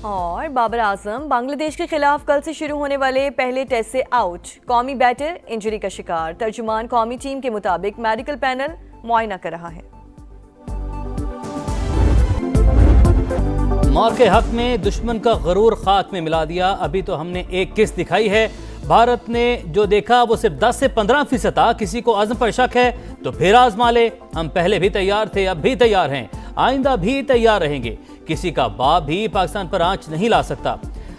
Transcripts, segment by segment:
और बाबर आजम बांग्लादेश के खिलाफ कल से शुरू होने वाले पहले टेस्ट से आउट। कौमी बैटर इंजरी का शिकार। तर्जुमान कौमी टीम के मुताबिक मेडिकल पैनल मुआयना कर रहा है। मार के हक में दुश्मन का गरूर खाक में मिला दिया। अभी तो हमने एक किस्त दिखाई है। भारत ने जो देखा वो सिर्फ 10 से 15% था। किसी को अज़्म पर शक है तो फिर आजमा ले। हम पहले भी तैयार थे, अब भी तैयार हैं, आइंदा भी तैयार रहेंगे। किसी का बाप भी पाकिस्तान पर आंच नहीं ला सकता।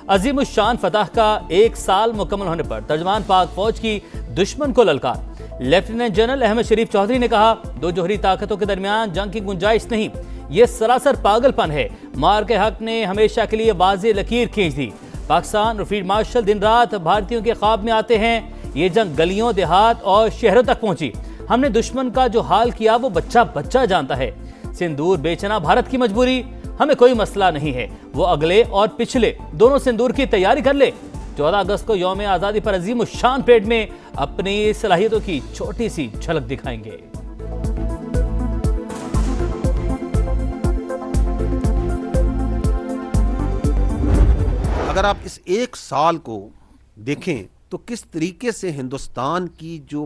अजीम शान फतह का 1 साल मुकम्मल होने पर तर्जमान पाक फौज की दुश्मन को ललकार। लेफ्टिनेंट जनरल अहमद शरीफ चौधरी ने कहा, दो जोहरी ताकतों के दरमियान जंग की गुंजाइश नहीं, ये सरासर पागलपन है। मार के हक ने हमेशा के लिए वाज़ेह लकीर खींच दी। पाकिस्तान और फील्ड मार्शल दिन रात भारतीयों के ख्वाब में आते हैं। ये जंग गलियों, देहात और शहरों तक पहुंची। हमने दुश्मन का जो हाल किया वो बच्चा बच्चा जानता है। सिंदूर बेचना भारत की मजबूरी, हमें कोई मसला नहीं है। वो अगले और पिछले दोनों सिंदूर की तैयारी कर ले। 14 अगस्त को यौम आज़ादी पर अजीम शान परेड में अपनी सलाहियतों की छोटी सी झलक दिखाएंगे। अगर आप इस 1 साल को देखें तो किस तरीके से हिंदुस्तान की जो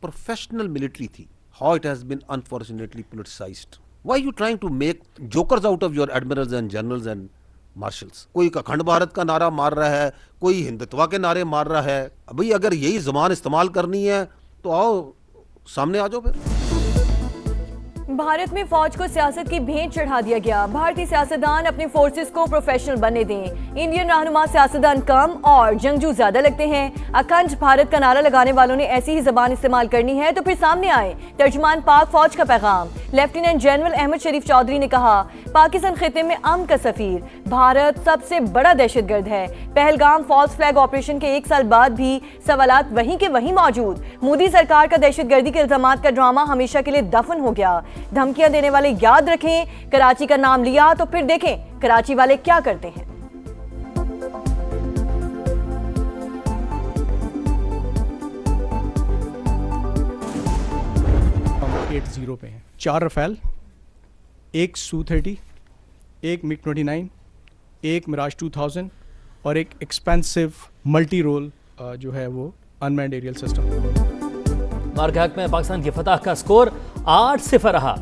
प्रोफेशनल मिलिट्री थी, how it has been unfortunately politicised. Why you trying to make jokers out of your admirals and generals and marshals. कोई अखंड भारत का नारा मार रहा है, कोई हिंदुत्व के नारे मार रहा है। भाई अगर यही जुबान इस्तेमाल करनी है तो आओ सामने आ जाओ। फिर भारत में फौज को सियासत की भेंट चढ़ा दिया गया। भारतीय सियासतदान अपने फोर्सेस को प्रोफेशनल बनने दें। इंडियन रहनुमा सियासतदान कम और जंगजू ज्यादा लगते हैं। अखंड भारत का नारा लगाने वालों ने ऐसी ही जबान इस्तेमाल करनी है तो फिर सामने आए। तर्जुमान पाक फौज का पैगाम। लेफ्टिनेंट जनरल अहमद शरीफ चौधरी ने कहा, पाकिस्तान खिते में अमन का सफीर, भारत सबसे बड़ा दहशतगर्द है। पहलगाम फॉल्स फ्लैग ऑपरेशन के 1 साल बाद भी सवालात वहीं के वहीं मौजूद। मोदी सरकार का दहशतगर्दी के इल्जामात का ड्रामा हमेशा के लिए दफन हो गया। धमकियां देने वाले याद रखें, कराची का नाम लिया तो फिर देखें कराची वाले क्या करते हैं। 80 पे हैं। 4 रफेल, 1 Su-30, 1 MiG-29, 1 Mirage 2000 और एक एक्सपेंसिव मल्टी रोल जो है वो अनमैन्ड एरियल सिस्टम। मार के हक में पाकिस्तान की फतह का स्कोर 8-0 रहा।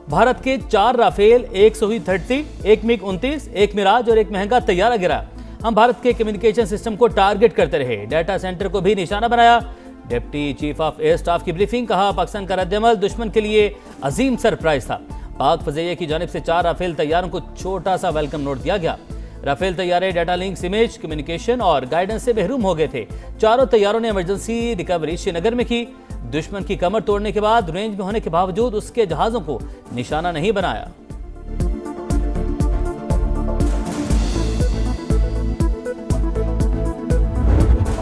भारत के 4 राफेल, 1 Su-30, 1 MiG-29, 1 मिराज और 1 महंगा तैयारा गिरा। हम भारत के कम्युनिकेशन सिस्टम को टारगेट करते रहे, डाटा सेंटर को भी निशाना बनाया। Deputy chief of air staff की ब्रीफिंग। कहा, पाकिस्तान का रद्दअमल दुश्मन के लिए अजीम सरप्राइज था। पाक फज़ैया की जानिब से 4 राफेल तैयारों को छोटा सा वेलकम नोट दिया गया। राफेल तैयारे डाटा लिंक्स, इमेज, कम्युनिकेशन और गाइडेंस से महरूम हो गए थे। चारों तैयारों ने इमरजेंसी रिकवरी श्रीनगर में की। दुश्मन की कमर तोड़ने के बाद रेंज में होने के बावजूद उसके जहाजों को निशाना नहीं बनाया।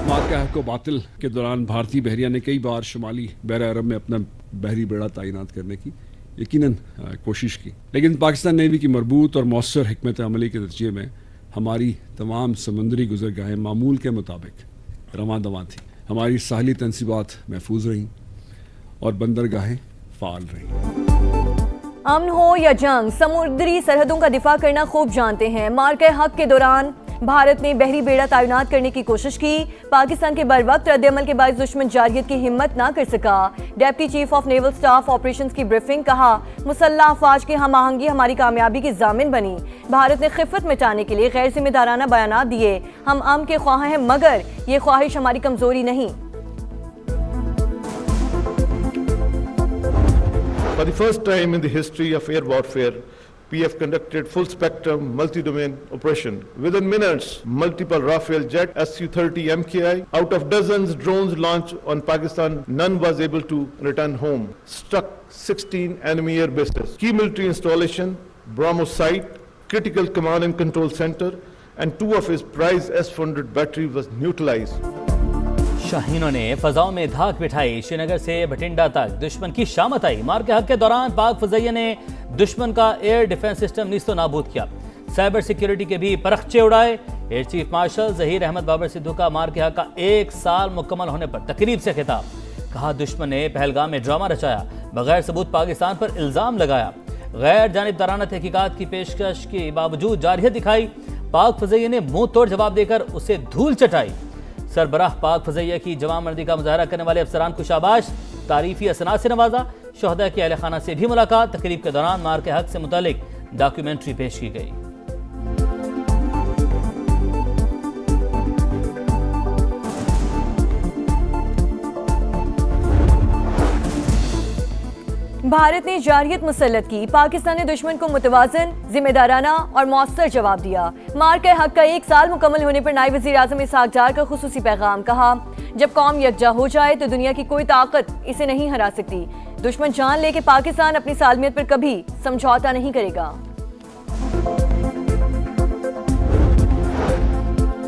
मार का हक को बातिल के दौरान भारतीय बहरिया ने कई बार शुमाली बहरा अरब में अपना बहरी बेड़ा तैनात करने की यकीनन कोशिश की, लेकिन पाकिस्तान नेवी की मरबूत और मौसर हिकमत अमली के नतीजे में हमारी तमाम समुद्री गुजरगाहें मामूल के मुताबिक रवां दवां थी। हमारी साहली तनसीबात महफूज रहीं और बंदरगाहें फाल रहीं। अमन हो या जंग, समुद्री सरहदों का दिफा करना खूब जानते हैं। मार के हक के दौरान भारत ने बहरी बेड़ा तैनात करने की कोशिश की। पाकिस्तान के बरवक्त रद्दअमल के बाद दुश्मन जारियत की हिम्मत ना कर सका। Deputy chief of naval staff operations की ब्रीफिंग। कहा, मुसल्लह अफवाज की हम आहंगी हमारी कामयाबी की जामिन बनी। भारत ने खिफत मिटाने के लिए गैर जिम्मेदाराना बयानात दिए। हम अमन के ख्वाह हैं मगर ये ख्वाहिश हमारी कमजोरी नहीं। For the first time in the history of air warfare, PF conducted full-spectrum multi-domain operation. Within minutes, multiple Rafale jet Su-30 MKI. Out of dozens drones launched on Pakistan, none was able to return home. Struck 16 enemy air bases. Key military installation, BrahMos site, critical command and control center, and 2 of his prized S-400 battery was neutralized. शाहीनों ने फजाओं में धाक बिठाई। श्रीनगर से भटिंडा तक दुश्मन की शामत आई। मार के हक के दौरान पाक फज़ैया ने दुश्मन का एयर डिफेंस सिस्टम निस्तो नाबूद किया। साइबर सिक्योरिटी के भी परखचे उड़ाए। Air chief marshal Zaheer Ahmed Babar Sidhu का मार के हक का 1 साल मुकम्मल होने पर तकरीब से खिताब। कहा, दुश्मन ने पहलगाम में ड्रामा रचाया, बगैर सबूत पाकिस्तान पर इल्ज़ाम लगाया। गैर जानिबदाराना तहकीकात की पेशकश के बावजूद जारहियत दिखाई। पाक फजैया ने मुंह तोड़ जवाब देकर उसे धूल चटाई। सरबराह पाक फजैया की जवामर्दी का मुजाहरा करने वाले अफसरान को शाबाश, तारीफी असनाद से नवाजा। शोहदा के अहले खाना से भी मुलाकात। तकरीब के दौरान मार के हक से मुतालिक डॉक्यूमेंट्री पेश की गई। भारत ने जारियत मुसल्लत की, पाकिस्तान ने दुश्मन को मुतवाजन, जिम्मेदाराना और मौसर जवाब दिया। मार के हक का 1 साल मुकम्मल होने पर नायब वज़ीर आज़म इसहाक डार का खुसूसी पैगाम। कहा, जब कौम यकजा हो जाए तो दुनिया की कोई ताकत इसे नहीं हरा सकती। दुश्मन जान ले कि पाकिस्तान अपनी सालमियत पर कभी समझौता नहीं करेगा।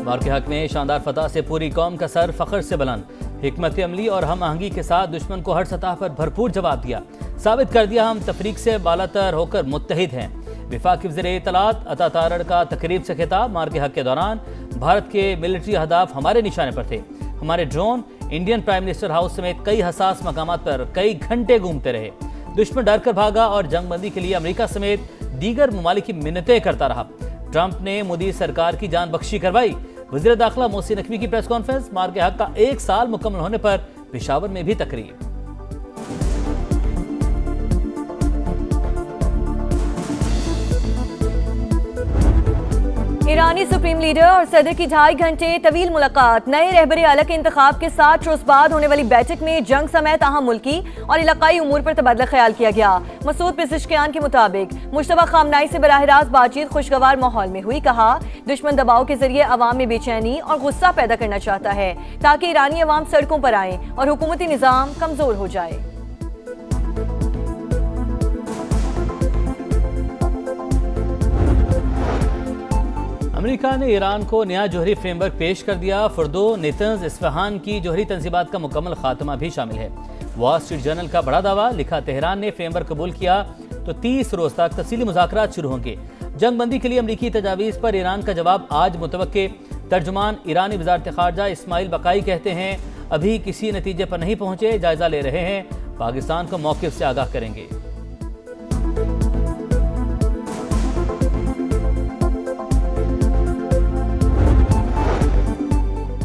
मार के हक में शानदार फतह से पूरी कौम का सर फख्र से बुलंद। हिकमत अमली और हम आहंगी के साथ दुश्मन को हर सतह पर भरपूर जवाब दिया। साबित कर दिया हम तफरीक से बालातर होकर मुत्तहिद हैं। वफाकी वज़ीर इत्तलात अता तारड़ का तकरीब से खिताब। मार के हक के दौरान भारत के मिलिट्री अहदाफ हमारे निशाने पर थे। हमारे drone Indian prime minister house समेत कई हसास मकामात पर कई घंटे घूमते रहे। दुश्मन डर कर भागा और जंगबंदी के लिए अमेरिका समेत दीगर ममालिक की मिन्नतें करता रहा। ट्रंप ने मोदी सरकार की जान बख्शी करवाई। वज़ीर दाखिला मोहसिन नकवी की प्रेस कॉन्फ्रेंस। मार के हक का 1 साल मुकम्मल होने पर पेशावर में भी तकरीब। ईरानी सुप्रीम लीडर और सदर की 2.5 घंटे तवील मुलाकात। नए रहबरे आला के इंतखाब के 7 रोज बाद होने वाली बैठक में जंग समेत अहम मुल्की और इलाकाई उमूर पर तबादला ख्याल किया गया। मसूद पेज़ेश्कियान के मुताबिक मुश्तबा खामनाई से बराह रास्त बातचीत खुशगवार माहौल में हुई। कहा, दुश्मन दबाव के जरिए अवाम में बेचैनी और गुस्सा पैदा करना चाहता है ताकि ईरानी अवाम सड़कों पर आए और हुकूमती निज़ाम कमजोर हो जाए। अमेरिका ने ईरान को नया जोहरी फ्रेमवर्क पेश कर दिया। फर्दो, नेतन्ज, इस्फहान की जोहरी तंजीबात का मुकम्मल खात्मा भी शामिल है। वॉल स्ट्रीट जर्नल का बड़ा दावा। लिखा, तेहरान ने फ्रेमवर्क कबूल किया तो 30 रोज तक तफसीली मुज़ाकरात शुरू होंगे। जंगबंदी के लिए अमरीकी तजावीज़ पर ईरान का जवाब आज मुतवक्के। तर्जुमान ईरानी वज़ारत ख़ारजा इस्माइल बकाई कहते हैं, अभी किसी नतीजे पर नहीं पहुंचे, जायजा ले रहे हैं, पाकिस्तान को मौक़िफ़ से आगाह करेंगे।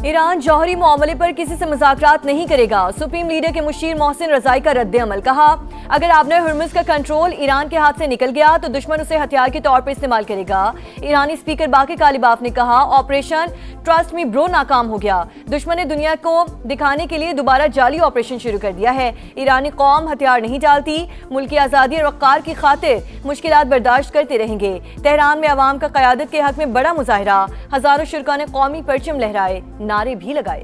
ईरान जौहरी मामले पर किसी से मुज़ाकरात नहीं करेगा। सुप्रीम लीडर के मुशीर मोहसिन रज़ाई का रद्द अमल। कहा, अगर आबनर हुर्मुज़ का कंट्रोल ईरान के हाथ से निकल गया तो दुश्मन उसे हथियार के तौर पर इस्तेमाल करेगा। ईरानी स्पीकर बाक़र कालिबाफ ने कहा, ऑपरेशन ट्रस्ट मी ब्रो नाकाम हो गया। दुश्मन ने दुनिया को दिखाने के लिए दोबारा जाली ऑपरेशन शुरू कर दिया है। ईरानी कौम हथियार नहीं डालती, मुल्क की आज़ादी और वक़ार की खातिर मुश्किलात बर्दाश्त करते रहेंगे। तेहरान में अवाम का क़यादत के हक में बड़ा मुजाहरा। हज़ारों शुरका ने कौमी परचम लहराए, नारे भी लगाए।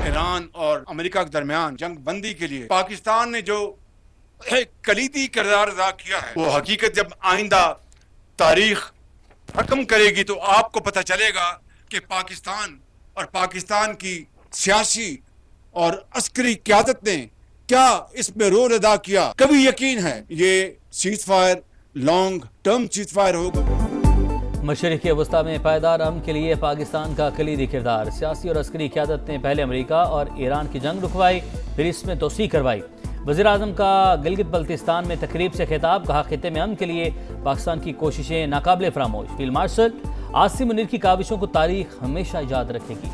ईरान और अमेरिका के दरमियान जंग बंदी के लिए पाकिस्तान ने जो एक कलीदी किरदार अदा किया है, वो हकीकत जब आइंदा तारीख हकम करेगी तो आपको पता चलेगा कि पाकिस्तान और पाकिस्तान की सियासी और अस्करी क़यादत ने क्या इसमें रोल अदा किया। कभी यकीन है ये seize fire long term seize fire होगा। मशरिक़ वस्ता में पायदार अमन के लिए पाकिस्तान का कलीदी किरदार। सियासी और अस्करी क़यादत ने पहले अमेरिका और ईरान की जंग रुकवाई, फिर इसमें तोसी करवाई। वज़ीर आज़म का गिलगित बल्तिस्तान में तकरीब से खिताब। कहा, खिते में अमन के लिए पाकिस्तान की कोशिशें नाकाबिले फरामोश। फील्ड मार्शल आसिम मुनीर की काविशों को तारीख हमेशा याद रखेगी।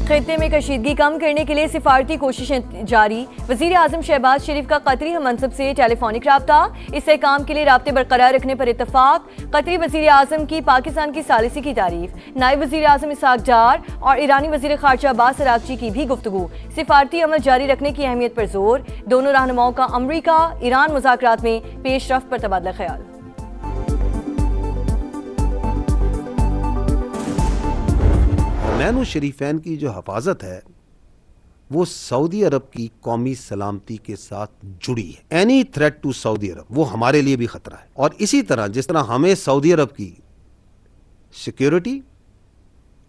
खित्ते में कशीदगी कम करने के लिए सिफारती कोशिशें जारी। वज़ीर आज़म शहबाज शरीफ का कतरी हममनसब से टेलीफोनिक राब्ता। इससे काम के लिए राब्ते बरकरार रखने पर इत्तफाक। कतरी वज़ीर आज़म की पाकिस्तान की सालिसी की तारीफ। नायब वज़ीर आज़म इसहाक डार और ईरानी वज़ीर ख़ारजा अब्बास अराग़ची की भी गुफ्तगू। सिफारती अमल जारी रखने की अहमियत पर जोर। दोनों रहनुमाओं का अमरीका ईरान मुज़ाकरात में पेशरफ्त पर तबादला ख्याल। नैनो शरीफैन की जो हफाजत है वो सऊदी अरब की कौमी सलामती के साथ जुड़ी है। एनी थ्रेट टू सऊदी अरब वो हमारे लिए भी खतरा है। और इसी तरह जिस तरह हमें सऊदी अरब की सिक्योरिटी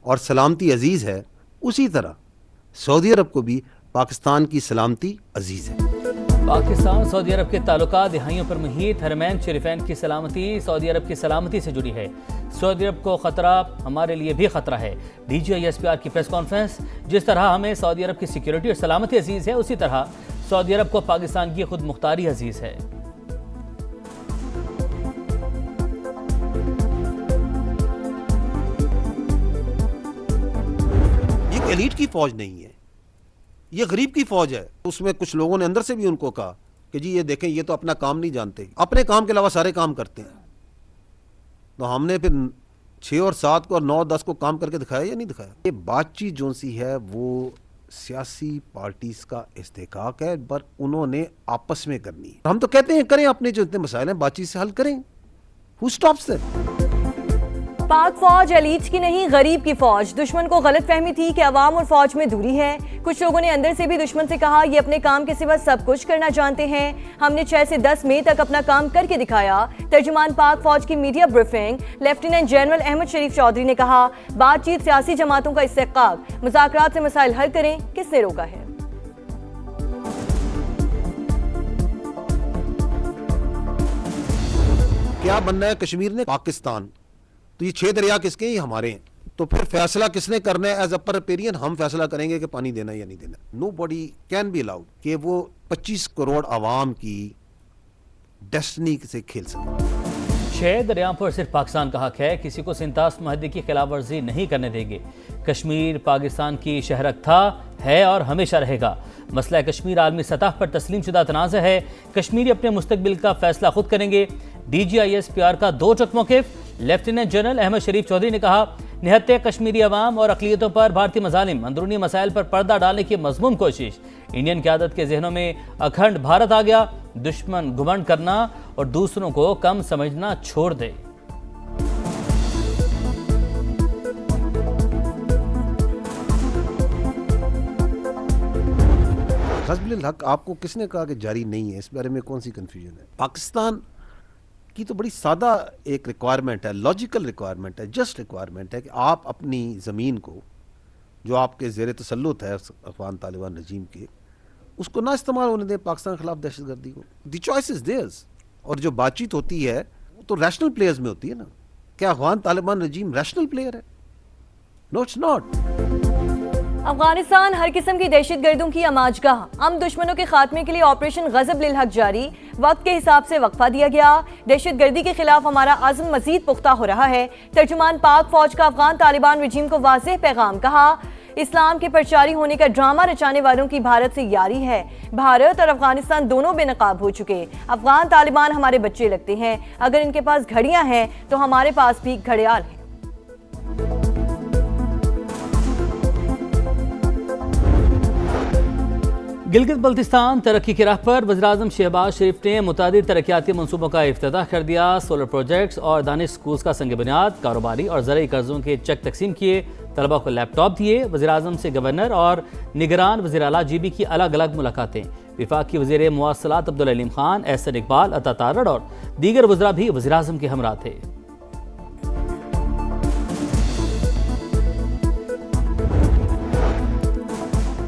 और सलामती अजीज है, उसी तरह सऊदी अरब को भी पाकिस्तान की सलामती अजीज है। पाकिस्तान सऊदी अरब के ताल्लुकात दिहाइयों पर मुहित हरमैन शरीफैन की सलामती सऊदी अरब की सलामती से जुड़ी है। सऊदी अरब को खतरा हमारे लिए भी खतरा है। DGISPR की प्रेस कॉन्फ्रेंस। जिस तरह हमें सऊदी अरब की सिक्योरिटी और सलामती अजीज है, उसी तरह सऊदी अरब को पाकिस्तान की खुद मुख्तारी अजीज है। ये एलीट की फौज नहीं है, ये गरीब की फौज है। उसमें कुछ लोगों ने अंदर से भी उनको कहा कि जी ये देखें, ये तो अपना काम नहीं जानते, अपने काम के अलावा सारे काम करते हैं। तो हमने फिर 6 और 7 को और 9 और 10 को काम करके दिखाया या नहीं दिखाया? ये बातचीत जो सी है वो सियासी पार्टीज का इस्तेहकाक है, पर उन्होंने आपस में करनी है। हम तो कहते हैं करें, अपने जो इतने मसाइल हैं बातचीत से हल करें। Who stops them? पाक फौज एलीट की नहीं, गरीब की फौज। दुश्मन को गलत फहमी थी कि अवाम और फौज में दूरी है। कुछ लोगों ने अंदर से भी दुश्मन से कहा ये अपने काम के सिवा सब कुछ करना जानते हैं। हमने 6 से 10 मई तक अपना काम करके दिखाया। तर्जुमान पाक फौज की media briefing. Lieutenant general Ahmed Sharif Chaudhry ने कहा बातचीत सियासी जमातों का इस्तेहकाक, मुज़ाकरात से मसाइल हल करें, किसने रोका है? क्या बनना है कश्मीर ने? पाकिस्तान। तो ये 6 दरिया किसके हैं? ये हमारे हैं। तो फिर फैसला किसने करना है? एज अ रिपेरियन हम फैसला करेंगे कि पानी देना है या नहीं देना। Nobody can be allowed कि वो 25 करोड़ आवाम की डेस्टिनी से खेल सके। 6 दरियाओं पर सिर्फ पाकिस्तान का हक है, किसी को सिंतास मुआहदे की खिलाफ वर्जी नहीं करने देंगे। कश्मीर पाकिस्तान की शहरक था, है और हमेशा रहेगा। मसला कश्मीर आलमी सतह पर तस्लीम शुदा तनाज़ा है। कश्मीरी अपने मुस्तकबिल का फैसला खुद करेंगे। DGISPR का 2 टक मौक़िफ़। लेफ्टिनेंट जनरल अहमद शरीफ चौधरी ने कहा निहत्ते कश्मीरी अवाम और अक़लियतों पर भारतीय मज़ालिम, अंदरूनी मसाइल पर पर्दा डालने की मज़मूम कोशिश। इंडियन क़यादत के जहनों में अखंड भारत आ गया। दुश्मन घुमंड करना और दूसरों को कम समझना छोड़ दे। गज़बुल हक आपको किसने कहा कि जारी नहीं है? इस बारे में कौन सी कंफ्यूजन है? पाकिस्तान की तो बड़ी सादा एक रिक्वायरमेंट है, लॉजिकल रिक्वायरमेंट है, जस्ट रिक्वायरमेंट है कि आप अपनी ज़मीन को जो आपके ज़ेर तसल्लुत है अफ़गान तालिबान रजीम के, उसको ना इस्तेमाल होने दें पाकिस्तान के खिलाफ दहशतगर्दी को। The choice is theirs. और जो बातचीत होती है वो तो रैशनल प्लेयर्स में होती है ना। क्या Afghan Taliban regime rational player है? No, it's not. अफगानिस्तान हर किस्म की दहशतगर्दों की अमाजगाह। हम दुश्मनों के खात्मे के लिए ऑपरेशन गजब लिल हक जारी। वक्त के हिसाब से वक्फा दिया गया। दहशतगर्दी के खिलाफ हमारा आज़म मजीद पुख्ता हो रहा है। तर्जुमान पाक फौज का अफगान तालिबान रजीम को वाज़ेह पैगाम। कहा इस्लाम के प्रचारी होने का ड्रामा रचाने वालों की भारत से यारी है। भारत और अफगानिस्तान दोनों बेनकाब हो चुके। अफगान तालिबान हमारे बच्चे लगते हैं। अगर इनके पास घड़ियां हैं तो हमारे पास भी घड़ियाल है। गिलगित बल्तिस्तान तरक्की की राह पर। वज़ीर-ए-आज़म शहबाज शरीफ ने मुतादिद तरक्याती मनसूबों का इफ्तिताह कर दिया। सोलर प्रोजेक्ट्स और दानिश स्कूल्स का संग बुनियाद, कारोबारी और ज़रूरी कर्जों के चेक तकसीम किए, तलबा को लैपटॉप दिए। वज़ीर-ए-आज़म से गवर्नर और निगरान वज़ीर आला GB की अलग अलग मुलाकातें। विफाकी वज़ीर मुवासलात अब्दुल अलीम खान, एहसन इकबाल, अता तारड़ और दीगर वज़रा भी वज़ीर-ए-आज़म के हमरा थे।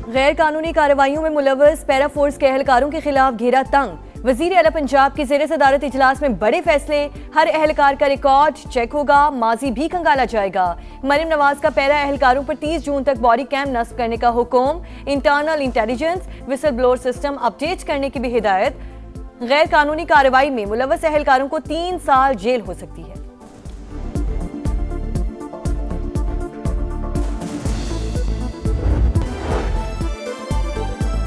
गैर कानूनी कार्रवाइयों में मुलव्वस पैरा फोर्स के एहलकारों के खिलाफ घेरा तंग। वजीर आला पंजाब की ज़ेर सदारत इजलास में बड़े फैसले। हर एहलकार का रिकॉर्ड चेक होगा, माजी भी खंगाला जाएगा। मरीम नवाज का पैरा एहलकारों पर 30 जून तक बॉडी कैम नस्ब करने का हुक्म। Internal intelligence whistle blower system update करने की भी हिदायत। गैर कानूनी कार्रवाई में मुलव्वस एहलकारों को 3 साल जेल हो सकती है।